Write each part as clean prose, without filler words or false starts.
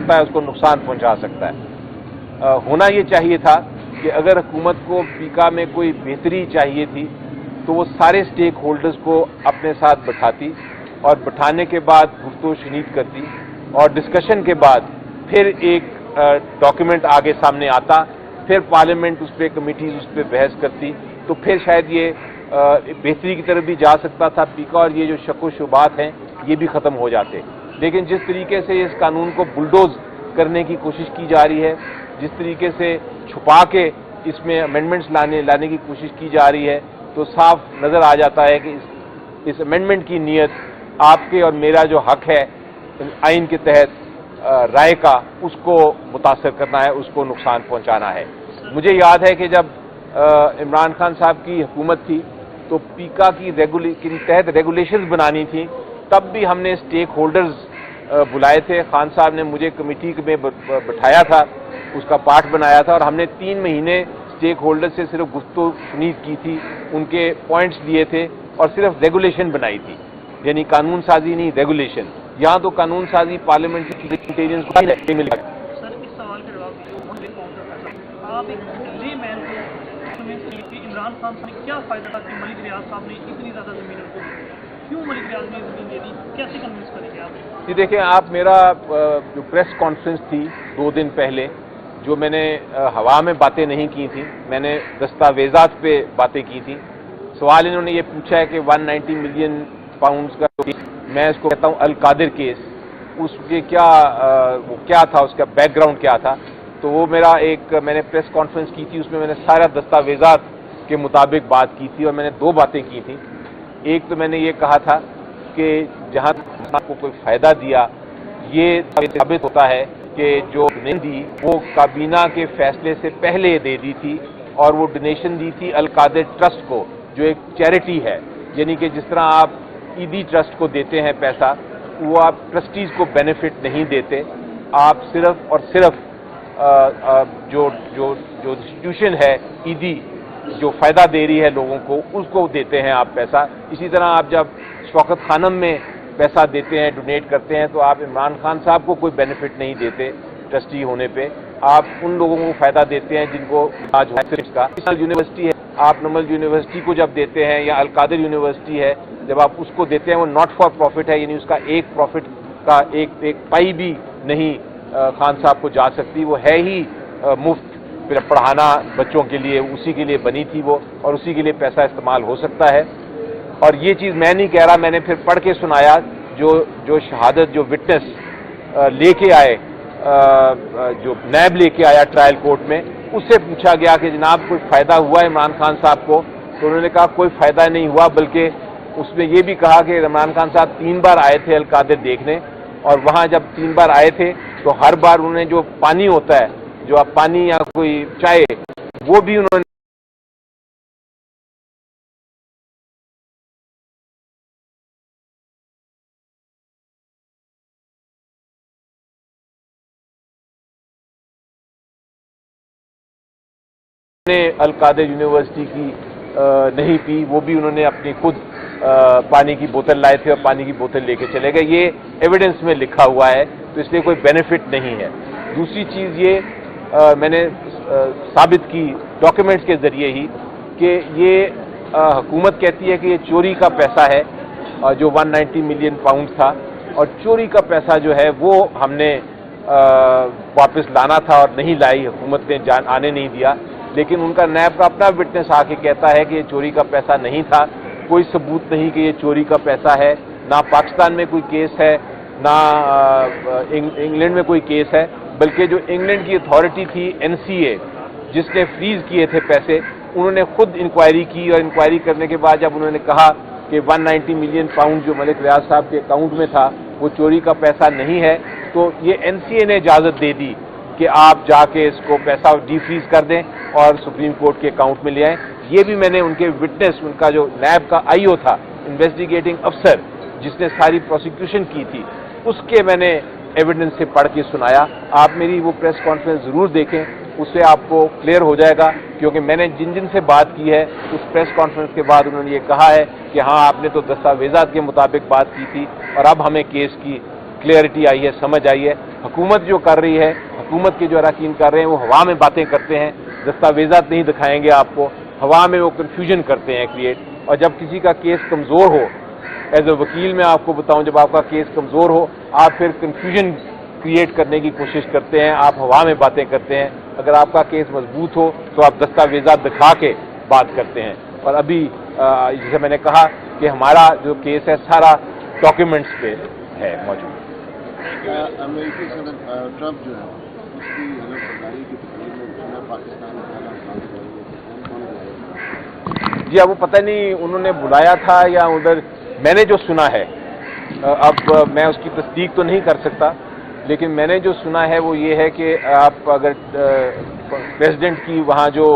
सकता है, उसको नुकसान पहुंचा सकता है। होना ये चाहिए था कि अगर हुकूमत को पीका में कोई बेहतरी चाहिए थी तो वो सारे स्टेक होल्डर्स को अपने साथ बिठाती और बिठाने के बाद गुफ्तगू शुनीद करती और डिस्कशन के बाद फिर एक डॉक्यूमेंट आगे सामने आता, फिर पार्लियामेंट उस पर कमिटीज उस पर बहस करती, तो फिर शायद ये बेहतरी की तरफ भी जा सकता था पीका और ये जो शक व शुबात हैं ये भी ख़त्म हो जाते। लेकिन जिस तरीके से इस कानून को बुलडोज करने की कोशिश की जा रही है, जिस तरीके से छुपा के इसमें अमेंडमेंट्स लाने की कोशिश की जा रही है, तो साफ नज़र आ जाता है कि इस अमेंडमेंट की नीयत आपके और मेरा जो हक है आइन के तहत राय का, उसको मुतासर करना है, उसको नुकसान पहुंचाना है। मुझे याद है कि जब इमरान खान साहब की हुकूमत थी तो पीका की तहत रेगुलेशंस बनानी थी, तब भी हमने स्टेक होल्डर्स बुलाए थे। खान साहब ने मुझे कमेटी में बिठाया था, उसका पार्ट बनाया था और हमने 3 महीने स्टेक होल्डर से सिर्फ गुफ्तगू सुनीद की थी, उनके पॉइंट्स लिए थे और सिर्फ रेगुलेशन बनाई थी, यानी कानून साजी नहीं रेगुलेशन। यहाँ तो कानून साजी पार्लियामेंट्रियंस को नहीं मिल रहा। सर, इस सवाल का जवाब आप एक लेमैन को इमरान खान से क्या फायदा था कि मलिक रियाज साहब ने इतनी ज़्यादा ज़मीन को, क्यों मलिक रियाज ने ज़मीन दे दी, कैसे कन्विंस करेंगे आप? जी देखिए, आप मेरा जो प्रेस कॉन्फ्रेंस थी 2 दिन पहले, जो मैंने हवा में बातें नहीं की थी, मैंने दस्तावेजात पे बातें की थी। सवाल इन्होंने ये पूछा है कि 190 मिलियन पाउंड्स का, मैं इसको कहता हूँ अल कादिर केस, उसके वो क्या था, उसका बैकग्राउंड क्या था। तो वो मैंने प्रेस कॉन्फ्रेंस की थी, उसमें मैंने सारा दस्तावेजात के मुताबिक बात की थी और मैंने 2 बातें की थी। एक तो मैंने ये कहा था कि जहाँ को कोई फ़ायदा दिया, ये साबित होता है कि जो डोनेशन दी वो काबीना के फैसले से पहले दे दी थी और वो डोनेशन दी थी अल कादिर ट्रस्ट को, जो एक चैरिटी है। यानी कि जिस तरह आप ईदी ट्रस्ट को देते हैं पैसा, वो आप ट्रस्टीज़ को बेनिफिट नहीं देते, आप सिर्फ और सिर्फ जो इंस्टीट्यूशन है ईदी जो फ़ायदा दे रही है लोगों को, उसको देते हैं आप पैसा। इसी तरह आप जब शौकत खानम में पैसा देते हैं, डोनेट करते हैं, तो आप इमरान खान साहब को कोई बेनिफिट नहीं देते ट्रस्टी होने पे, आप उन लोगों को फ़ायदा देते हैं जिनको आज का यूनिवर्सिटी है। आप नमल यूनिवर्सिटी को जब देते हैं या अल कादिर यूनिवर्सिटी है, जब आप उसको देते हैं, वो नॉट फॉर प्रॉफिट है, यानी उसका एक प्रॉफिट का एक पाई भी नहीं खान साहब को जा सकती, वो है ही मुफ्त पढ़ाना बच्चों के लिए, उसी के लिए बनी थी वो और उसी के लिए पैसा इस्तेमाल हो सकता है। और ये चीज़ मैं नहीं कह रहा, मैंने फिर पढ़ के सुनाया, जो शहादत जो विटनेस लेके आए, जो नैब लेके आया ट्रायल कोर्ट में, उससे पूछा गया कि जनाब कोई फ़ायदा हुआ इमरान खान साहब को, तो उन्होंने कहा कोई फ़ायदा नहीं हुआ, बल्कि उसमें ये भी कहा कि इमरान खान साहब 3 बार आए थे अल कादिर देखने, और वहाँ जब 3 बार आए थे तो हर बार उन्होंने जो पानी होता है, जो आप पानी या कोई चाय, वो भी उन्होंने अल कादिर यूनिवर्सिटी की नहीं पी, वो भी उन्होंने अपनी खुद पानी की बोतल लाए थे और पानी की बोतल लेके चले गए। ये एविडेंस में लिखा हुआ है, तो इसलिए कोई बेनिफिट नहीं है। दूसरी चीज़ ये मैंने साबित की डॉक्यूमेंट्स के ज़रिए ही कि ये हुकूमत कहती है कि ये चोरी का पैसा है, जो 190 मिलियन पाउंड था, और चोरी का पैसा जो है वो हमने वापस लाना था और नहीं लाई, हुकूमत ने आने नहीं दिया। लेकिन उनका नैब का अपना विटनेस आके कहता है कि ये चोरी का पैसा नहीं था, कोई सबूत नहीं कि ये चोरी का पैसा है, ना पाकिस्तान में कोई केस है, ना इंग्लैंड में कोई केस है, बल्कि जो इंग्लैंड की अथॉरिटी थी NCA, जिसने फ्रीज किए थे पैसे, उन्होंने खुद इंक्वायरी की और इंक्वायरी करने के बाद जब उन्होंने कहा कि 190 मिलियन पाउंड जो मलिक रियाज साहब के अकाउंट में था वो चोरी का पैसा नहीं है, तो ये NCA ने इजाज़त दे दी कि आप जाके इसको पैसा डीफ्रीज कर दें और सुप्रीम कोर्ट के अकाउंट में ले आएँ। ये भी मैंने उनके विटनेस, उनका जो नैब का IO था, इन्वेस्टिगेटिंग अफसर, जिसने सारी प्रोसिक्यूशन की थी, उसके मैंने एविडेंस से पढ़ के सुनाया। आप मेरी वो प्रेस कॉन्फ्रेंस ज़रूर देखें, उससे आपको क्लियर हो जाएगा, क्योंकि मैंने जिन से बात की है उस प्रेस कॉन्फ्रेंस के बाद उन्होंने ये कहा है कि हाँ आपने तो दस्तावेजात के मुताबिक बात की थी और अब हमें केस की क्लियरिटी आई है, समझ आई है। हुकूमत जो कर रही है, हुकूमत के जो अरकान कर रहे हैं वो हवा में बातें करते हैं, दस्तावेजात नहीं दिखाएंगे आपको, हवा में वो कन्फ्यूजन करते हैं क्रिएट। और जब किसी का केस कमज़ोर हो, एज ए वकील मैं आपको बताऊं, जब आपका केस कमज़ोर हो आप फिर कन्फ्यूजन क्रिएट करने की कोशिश करते हैं, आप हवा में बातें करते हैं। अगर आपका केस मजबूत हो तो आप दस्तावेजात दिखा के बात करते हैं। और अभी जैसे मैंने कहा कि हमारा जो केस है सारा डॉक्यूमेंट्स पे है मौजूद। अमेरिकी सदर ट्रंप जो है उसकी अगर सरकारी की तकरीर में उसने पाकिस्तान में जी अब वो पता नहीं उन्होंने बुलाया था या उधर, मैंने जो सुना है, अब मैं उसकी तस्दीक तो नहीं कर सकता, लेकिन मैंने जो सुना है वो ये है कि आप अगर प्रेसिडेंट की वहाँ जो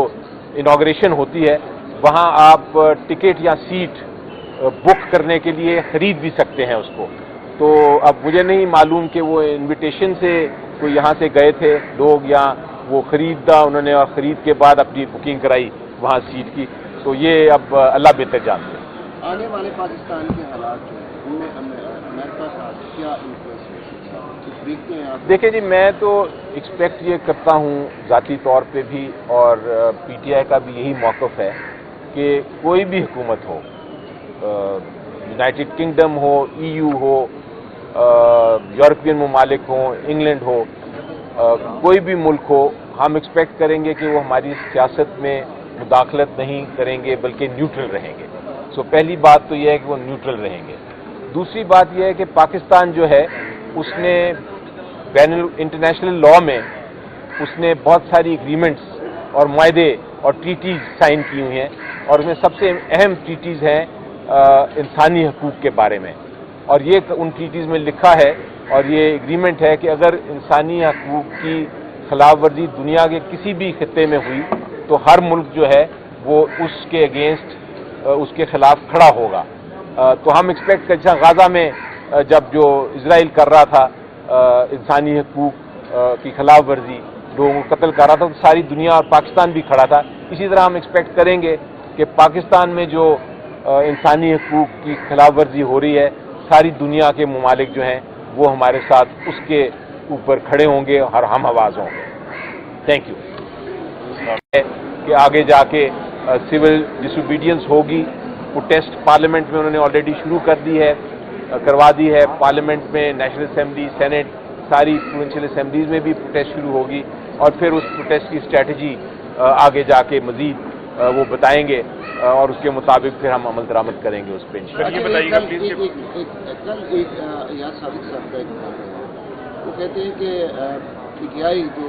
इनॉग्रेशन होती है वहाँ आप टिकट या सीट बुक करने के लिए खरीद भी सकते हैं उसको। तो अब मुझे नहीं मालूम कि वो इनविटेशन से कोई यहाँ से गए थे लोग या वो खरीदा उन्होंने और ख़रीद के बाद अपनी बुकिंग कराई वहाँ सीट की, तो ये अब अल्लाह बेहतर जानते हैं। आने वाले पाकिस्तान के हालात जो हैं उनमें अमेरिका का क्या इंटरेस्ट है, कुछ देखते हैं आप? देखिए जी, मैं तो एक्सपेक्ट ये करता हूँ ज़ाती तौर पे भी और पीटीआई का भी यही मौक़िफ़ है कि कोई भी हुकूमत हो, यूनाइटेड किंगडम हो, EU हो, यूरोपियन ममालिक हो, इंग्लैंड हो, कोई भी मुल्क हो, हम एक्सपेक्ट करेंगे कि वो हमारी सियासत में मुदाखलत नहीं करेंगे बल्कि न्यूट्रल रहेंगे। सो पहली बात तो यह है कि वो न्यूट्रल रहेंगे। दूसरी बात यह है कि पाकिस्तान जो है उसने इंटरनेशनल लॉ में उसने बहुत सारी एग्रीमेंट्स और मुआहदे और ट्रीटीज़ साइन की हुई हैं और उसमें सबसे अहम ट्रीटीज़ हैं इंसानी हकूक़ के बारे में। और ये उन ट्रीटीज़ में लिखा है और ये एग्रीमेंट है कि अगर इंसानी हकूक़ की खिलाफ वर्जी दुनिया के किसी भी खित्ते में हुई तो हर मुल्क जो है वो उसके अगेंस्ट उसके खिलाफ खड़ा होगा। तो हम एक्सपेक्ट कर, जैसा गाज़ा में जब जो इजराइल कर रहा था इंसानी हकूक़ की खिलाफ वर्जी, लोगों को कत्ल कर रहा था, तो सारी दुनिया और पाकिस्तान भी खड़ा था। इसी तरह हम एक्सपेक्ट करेंगे कि पाकिस्तान में जो इंसानी हकूक़ की खिलाफ वर्जी हो रही है, सारी दुनिया के ममालिक जो हैं वो हमारे साथ उसके ऊपर खड़े होंगे और हम आवाज़ होंगे। Thank you. कि आगे जाके सिविल डिसोबीडियंस होगी, प्रोटेस्ट पार्लियामेंट में उन्होंने ऑलरेडी शुरू कर दी है, करवा दी है। पार्लियामेंट में, नेशनल असेंबली, सेनेट, सारी प्रोविंशियल असेंबलीज में भी प्रोटेस्ट शुरू होगी और फिर उस प्रोटेस्ट की स्ट्रेटजी आगे जाके मजीद वो बताएंगे और उसके मुताबिक फिर हम अमल दरामद करेंगे उस पर। कल एक यहाँ साबिक साहब का एक वो कहते हैं कि पीटीआई जो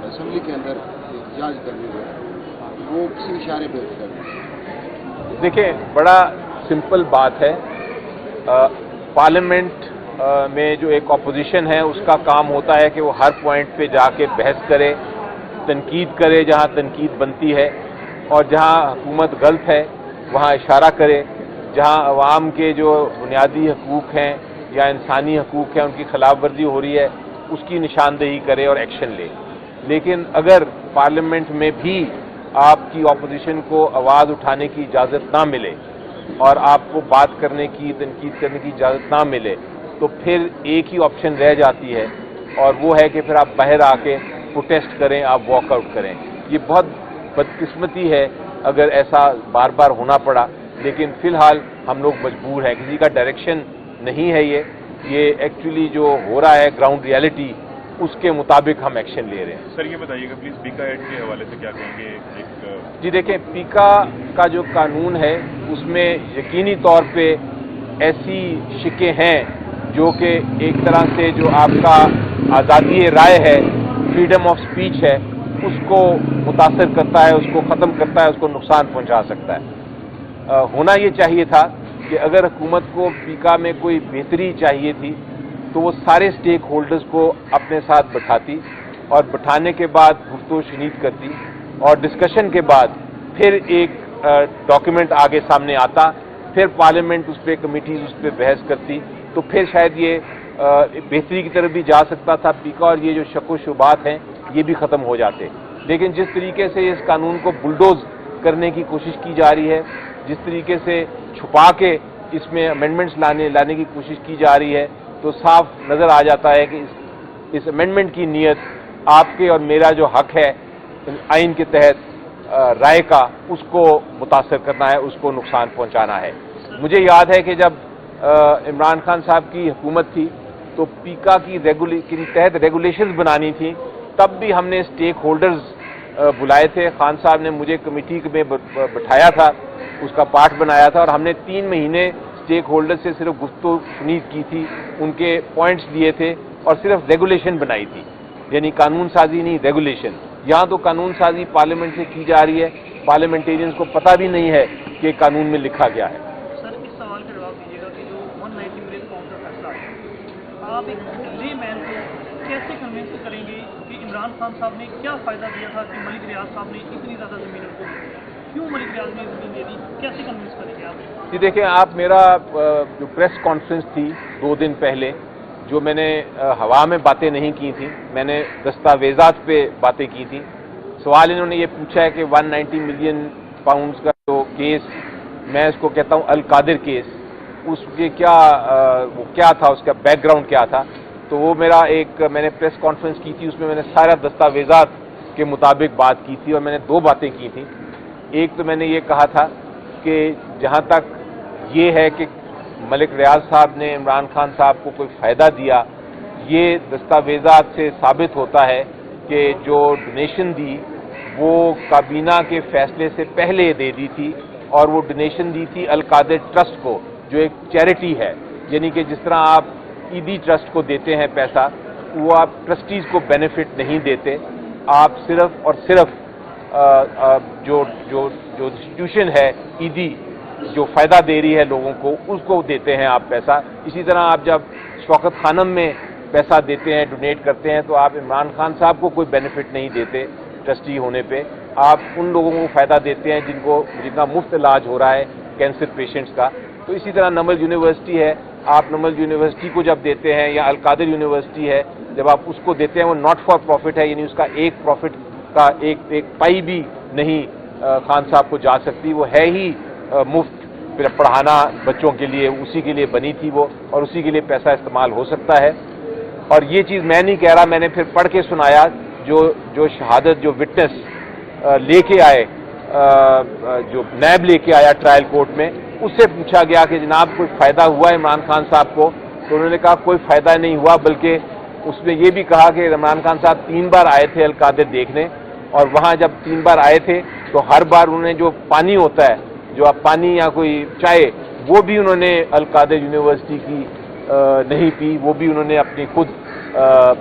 असेंबली के अंदर एहतजाज कर रही है वो किसी इशारे पे कर रही है। देखिए, बड़ा सिंपल बात है, पार्लियामेंट में जो एक अपोजिशन है उसका काम होता है कि वो हर पॉइंट पे जाके बहस करे, तनकीद करे जहाँ तनकीद बनती है, और जहाँ हुकूमत गलत है वहाँ इशारा करे, जहाँ अवाम के जो बुनियादी हकूक़ हैं या इंसानी हकूक़ हैं उनकी खिलाफ वर्जी हो रही है उसकी निशानदेही करे और एक्शन ले। लेकिन अगर पार्लियामेंट में भी आपकी अपोजिशन को आवाज़ उठाने की इजाज़त ना मिले और आपको बात करने की, तनकीद करने की इजाज़त ना मिले, तो फिर एक ही ऑप्शन रह जाती है और वो है कि फिर आप बाहर आके प्रोटेस्ट करें, आप वॉकआउट करें। ये बहुत बदकिस्मती है अगर ऐसा बार बार होना पड़ा, लेकिन फ़िलहाल हम लोग मजबूर हैं, किसी का डायरेक्शन नहीं है ये एक्चुअली जो हो रहा है ग्राउंड रियलिटी उसके मुताबिक हम एक्शन ले रहे हैं। सर ये बताइएगा प्लीज़, पीका एक्ट के हवाले से क्या कहेंगे? जी देखें, पीका का जो कानून है उसमें यकीनी तौर पे ऐसी शिकें हैं जो कि एक तरह से जो आपका आज़ादी राय है, फ्रीडम ऑफ स्पीच है, उसको मुतासर करता है, उसको ख़त्म करता है, उसको नुकसान पहुंचा सकता है। होना ये चाहिए था कि अगर हुकूमत को पीका में कोई बेहतरी चाहिए थी तो वो सारे स्टेक होल्डर्स को अपने साथ बिठाती और बिठाने के बाद गुफ्तगू शनीद करती और डिस्कशन के बाद फिर एक डॉक्यूमेंट आगे सामने आता, फिर पार्लियामेंट उस पर कमिटीज़ उस पर बहस करती, तो फिर शायद ये बेहतरी की तरफ भी जा सकता था पीका और ये जो शक व शुबात हैं ये भी ख़त्म हो जाते। लेकिन जिस तरीके से इस कानून को बुलडोज करने की कोशिश की जा रही है, जिस तरीके से छुपा के इसमें अमेंडमेंट्स लाने की कोशिश की जा रही है, तो साफ नज़र आ जाता है कि इस इस अमेंडमेंट की नीयत आपके और मेरा जो हक है आइन के तहत राय का, उसको मुतासर करना है, उसको नुकसान पहुंचाना है। मुझे याद है कि जब इमरान खान साहब की हुकूमत थी तो पीका की तहत रेगुलेशंस बनानी थी, तब भी हमने स्टेक होल्डर्स बुलाए थे। खान साहब ने मुझे कमेटी में बिठाया था, उसका पार्ट बनाया था और हमने 3 महीने स्टेक होल्डर से सिर्फ गुफ्तगू की थी, उनके पॉइंट्स लिए थे और सिर्फ रेगुलेशन बनाई थी, यानी कानून साजी नहीं, रेगुलेशन। यहाँ तो कानून साजी पार्लियामेंट से की जा रही है, पार्लियामेंटेरियंस को पता भी नहीं है कि कानून में लिखा गया है। सर, इस सवाल का जवाब दीजिएगा कि जो 190 मिलियन पाउंड का फैसला है, आप एक ले मैन को कैसे कन्विंस करेंगे कि इमरान खान साहब ने क्या फ़ायदा दिया था कि मलिक रियाज साहब ने इतनी ज़्यादा ज़मीन उनको दी? क्यों मलिक रियाज ने ज़मीन दे दी? कैसे कन्विंस करेंगे आप? जी देखिए, आप मेरा जो प्रेस कॉन्फ्रेंस थी 2 दिन पहले, जो मैंने हवा में बातें नहीं की थी, मैंने दस्तावेज़ात पे बातें की थी। सवाल इन्होंने ये पूछा है कि 190 मिलियन पाउंड्स का जो केस, मैं इसको कहता हूँ अल कादिर केस, उसके वो क्या था, उसका बैकग्राउंड क्या था। तो वो मैंने प्रेस कॉन्फ्रेंस की थी, उसमें मैंने सारा दस्तावेज़ात के मुताबिक बात की थी और मैंने 2 बातें की थी। एक तो मैंने ये कहा था कि जहाँ तक ये है कि मलिक रियाज साहब ने इमरान खान साहब को कोई फ़ायदा दिया, ये दस्तावेज़ात से साबित होता है कि जो डोनेशन दी वो काबीना के फैसले से पहले दे दी थी और वो डोनेशन दी थी अल कादिर ट्रस्ट को, जो एक चैरिटी है। यानी कि जिस तरह आप ईदी ट्रस्ट को देते हैं पैसा, वो आप ट्रस्टीज़ को बेनिफिट नहीं देते, आप सिर्फ और सिर्फ जो इंस्टीट्यूशन है ईदी, जो फ़ायदा दे रही है लोगों को, उसको देते हैं आप पैसा। इसी तरह आप जब शौकत खानम में पैसा देते हैं, डोनेट करते हैं, तो आप इमरान खान साहब को कोई बेनिफिट नहीं देते ट्रस्टी होने पे, आप उन लोगों को फ़ायदा देते हैं जिनका मुफ्त इलाज हो रहा है कैंसर पेशेंट्स का। तो इसी तरह नमल यूनिवर्सिटी है, आप नमल यूनिवर्सिटी को जब देते हैं, या अल कादिर यूनिवर्सिटी है, जब आप उसको देते हैं, वो नॉट फॉर प्रॉफिट है, यानी उसका एक प्रॉफिट का एक पाई भी नहीं खान साहब को जा सकती, वो है ही मुफ्त पढ़ाना बच्चों के लिए, उसी के लिए बनी थी वो, और उसी के लिए पैसा इस्तेमाल हो सकता है। और ये चीज़ मैं नहीं कह रहा, मैंने फिर पढ़ के सुनाया, जो शहादत, जो विटनेस लेके आए, जो नैब लेके आया ट्रायल कोर्ट में, उससे पूछा गया कि जनाब कोई फ़ायदा हुआ इमरान खान साहब को? तो उन्होंने कहा कोई फ़ायदा नहीं हुआ, बल्कि उसमें ये भी कहा कि इमरान खान साहब 3 बार आए थे अल कादिर देखने, और वहाँ जब 3 बार आए थे तो हर बार उन्होंने जो पानी होता है, जो आप पानी या कोई चाय, वो भी उन्होंने अल कादिर यूनिवर्सिटी की नहीं पी, वो भी उन्होंने अपनी खुद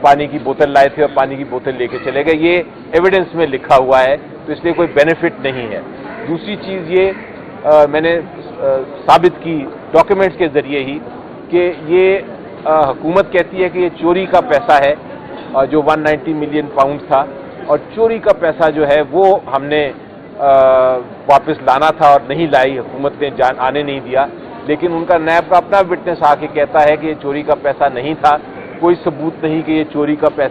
पानी की बोतल लाए थे और पानी की बोतल लेके चले गए। ये एविडेंस में लिखा हुआ है, तो इसलिए कोई बेनिफिट नहीं है। दूसरी चीज़ ये मैंने साबित की डॉक्यूमेंट्स के ज़रिए ही कि ये हुकूमत कहती है कि ये चोरी का पैसा है, जो 190 मिलियन पाउंड था, और चोरी का पैसा जो है वो हमने वापस लाना था और नहीं लाई, हुकूमत ने आने नहीं दिया। लेकिन उनका नैब का अपना विटनेस आके कहता है कि ये चोरी का पैसा नहीं था, कोई सबूत नहीं कि ये चोरी का पैसा